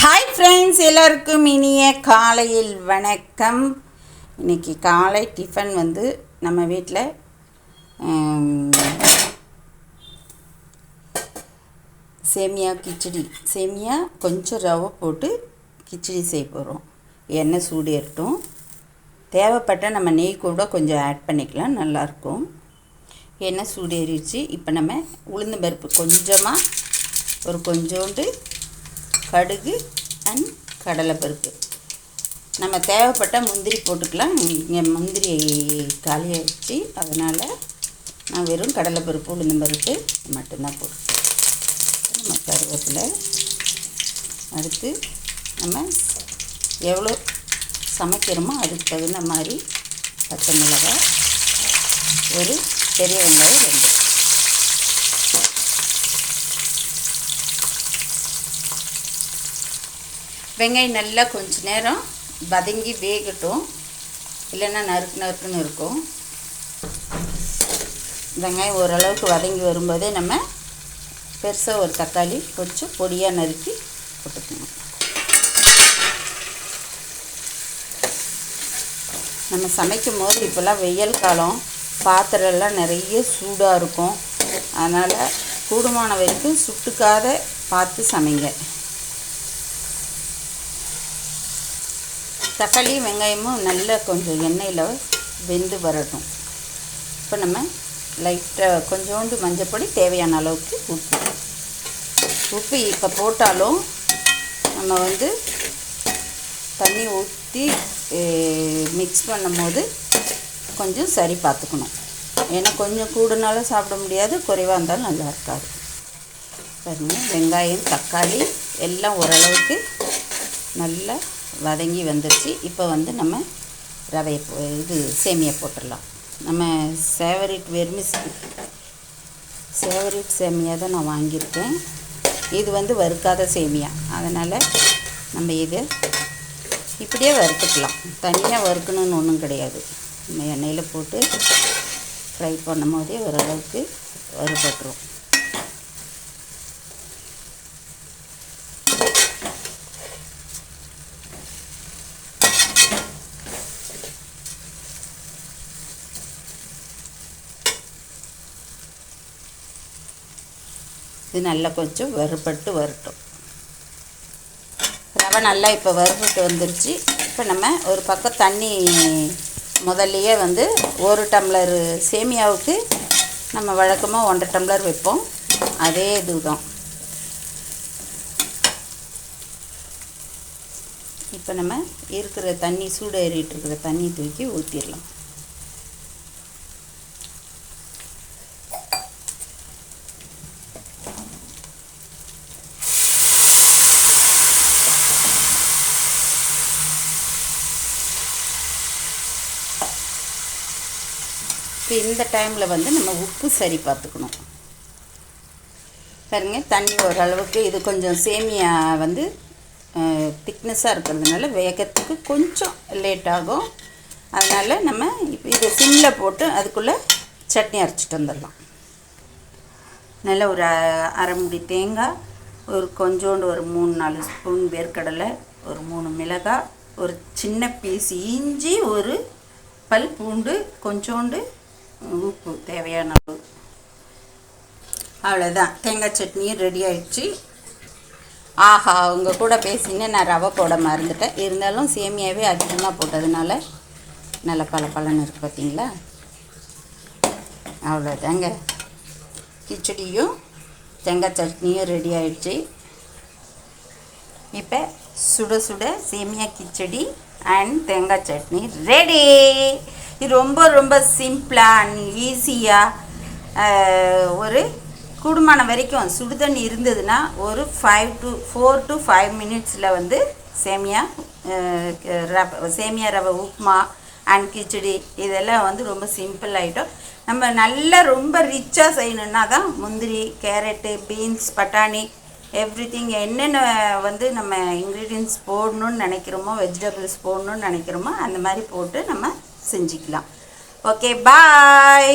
Hi friends, எல்லாருக்கும் இனிய காலையில் வணக்கம். இன்றைக்கி காலை டிஃபன் வந்து நம்ம வீட்டில் சேமியா கிச்சடி. சேமியா கொஞ்சம் ரவை போட்டு கிச்சடி செய்ய போகிறோம். எண்ணெய் சூடு ஏறட்டும். தேவைப்பட்ட நம்ம நெய் கூட கொஞ்சம் ஆட் பண்ணிக்கலாம், நல்லாயிருக்கும். எண்ணெய் சூடு ஏறிடுச்சு. இப்போ நம்ம உளுந்து பருப்பு கொஞ்சமாக கொஞ்சோண்டு கடுகு அண்ட் கடலைப்பருப்பு, நம்ம தேவைப்பட்ட முந்திரி போட்டுக்கலாம். இங்கே முந்திரி காலியாகிடுச்சு, அதனால் நான் வெறும் கடலைப்பருப்பு உளுந்தம்பருப்பு மட்டும்தான் போட்டுருக்கேன். நம்ம கருவேப்பிலை, அடுத்து நம்ம எவ்வளோ சமைக்கிறோமோ அதுக்கு தகுந்த மாதிரி பச்சை மிளகாய், ஒரு பெரிய வெங்காயம் 2. வெங்காயம் நல்லா கொஞ்சம் நேரம் வதங்கி வேகட்டும், இல்லைன்னா நறுக்குன்னு இருக்கும். வெங்காயம் ஓரளவுக்கு வதங்கி வரும்போதே நம்ம பெருசாக ஒரு தக்காளி கொஞ்சம் பொடியாக நறுக்கி போட்டுக்கணும். நம்ம சமைக்கும் போது இப்போல்லாம் வெயில் காலம், பாத்திரம்லாம் நிறைய சூடாக இருக்கும். அதனால் கூடுமான வரைக்கும் சுட்டுக்காத பார்த்து சமைங்க. தக்காளியும் வெங்காயமும் நல்லா கொஞ்சம் எண்ணெயில் வெந்து வரட்டும். இப்போ நம்ம லைட்டாக கொஞ்சோண்டு மஞ்சப்பொடி, தேவையான அளவுக்கு உப்பு இப்போ போட்டாலும் நம்ம வந்து தண்ணி ஊற்றி மிக்ஸ் பண்ணும் போது கொஞ்சம் சரி பார்த்துக்கணும். ஏன்னா கொஞ்சம் கூடுனாலும் சாப்பிட முடியாது, குறைவாக இருந்தாலும் நல்லா இருக்காது. பாருங்கள், வெங்காயம் தக்காளி எல்லாம் ஓரளவுக்கு நல்லா வதங்கி வந்துடுச்சு. இப்போ வந்து நம்ம ரவையை சேமியா போட்டுடலாம். நம்ம சேவரிட் சேமியா தான் நான் வாங்கியிருக்கேன். இது வந்து வறுக்காத சேமியா, அதனால் நம்ம இதை இப்படியே வறுத்துக்கலாம். தனியாக வறுக்கணுன்னு ஒன்றும் கிடையாது. நம்ம எண்ணெயில் போட்டு ஃப்ரை பண்ணும் போதே ஓரளவுக்கு வறுபட்டுரும். இது நல்லா கொஞ்சம் வறுபட்டு வரட்டும். ரவை நல்லா இப்போ வறுபட்டு வந்துருச்சு. இப்போ நம்ம ஒரு பக்கம் தண்ணி முதல்லையே வந்து 1 டம்ளர் சேமியாவுக்கு நம்ம வழக்கமாக 1.5 டம்ளர் வைப்போம். அதே இதுதான். இப்போ நம்ம இருக்கிற தண்ணி சூடு ஏறிட்டு இருக்கிற தண்ணி தூக்கி ஊற்றிடலாம். இப்போ இந்த டைமில் வந்து நம்ம உப்பு சரி பார்த்துக்கணும். பாருங்க, தண்ணி ஓரளவுக்கு இது கொஞ்சம் சேமியா வந்து திக்னஸாக இருக்கிறதுனால வேகத்துக்கு கொஞ்சம் லேட் ஆகும். அதனால் நம்ம இப்போ இதை சிம்மில் போட்டு அதுக்குள்ளே சட்னி அரைச்சிட்டு வந்துடலாம். நல்லா ஒரு அரை முடி தேங்காய், கொஞ்சோண்டு ஒரு 3-4 ஸ்பூன் வேர்க்கடலை, ஒரு 3 மிளகாய், ஒரு சின்ன பீஸ் இஞ்சி, ஒரு பல் பூண்டு, கொஞ்சோண்டு உப்பு, தேவையான அளவு. அவ்வளோதான், தேங்காய் சட்னியும் ரெடி ஆகிடுச்சு. ஆஹா, உங்கள் கூட பேசினேன், நான் ரவை போட மறந்துட்டேன். இருந்தாலும் சேமியாவே அதிகமாக போட்டதுனால நல்ல பலன்னு இருக்குது, பார்த்தீங்களா? அவ்வளோதாங்க, கிச்சடியும் தேங்காய் சட்னியும் ரெடி ஆகிடுச்சு. இப்போ சுட சுட சேமியா கிச்சடி அண்ட் தேங்காய் சட்னி ரெடி. இது ரொம்ப சிம்பிளாக அண்ட் ஈஸியாக, ஒரு கூடுமான வரைக்கும் சுடுதண்ணி இருந்ததுன்னா ஒரு 4 to 5 மினிட்ஸில் வந்து சேமியா ரவை உப்புமா அண்ட் கிச்சடி இதெல்லாம் வந்து ரொம்ப சிம்பிள் ஐட்டம். நம்ம நல்லா ரொம்ப ரிச்சாக செய்யணுன்னா தான் முந்திரி, கேரட்டு, பீன்ஸ், பட்டாணி, எவ்ரிதிங் என்னென்ன வந்து நம்ம இன்க்ரீடியன்ட்ஸ் போடணுன்னு நினைக்கிறோமோ, வெஜிடபிள்ஸ் போடணுன்னு நினைக்கிறோமோ அந்த மாதிரி போட்டு நம்ம செஞ்சுக்கலாம். ஓகே, பாய்.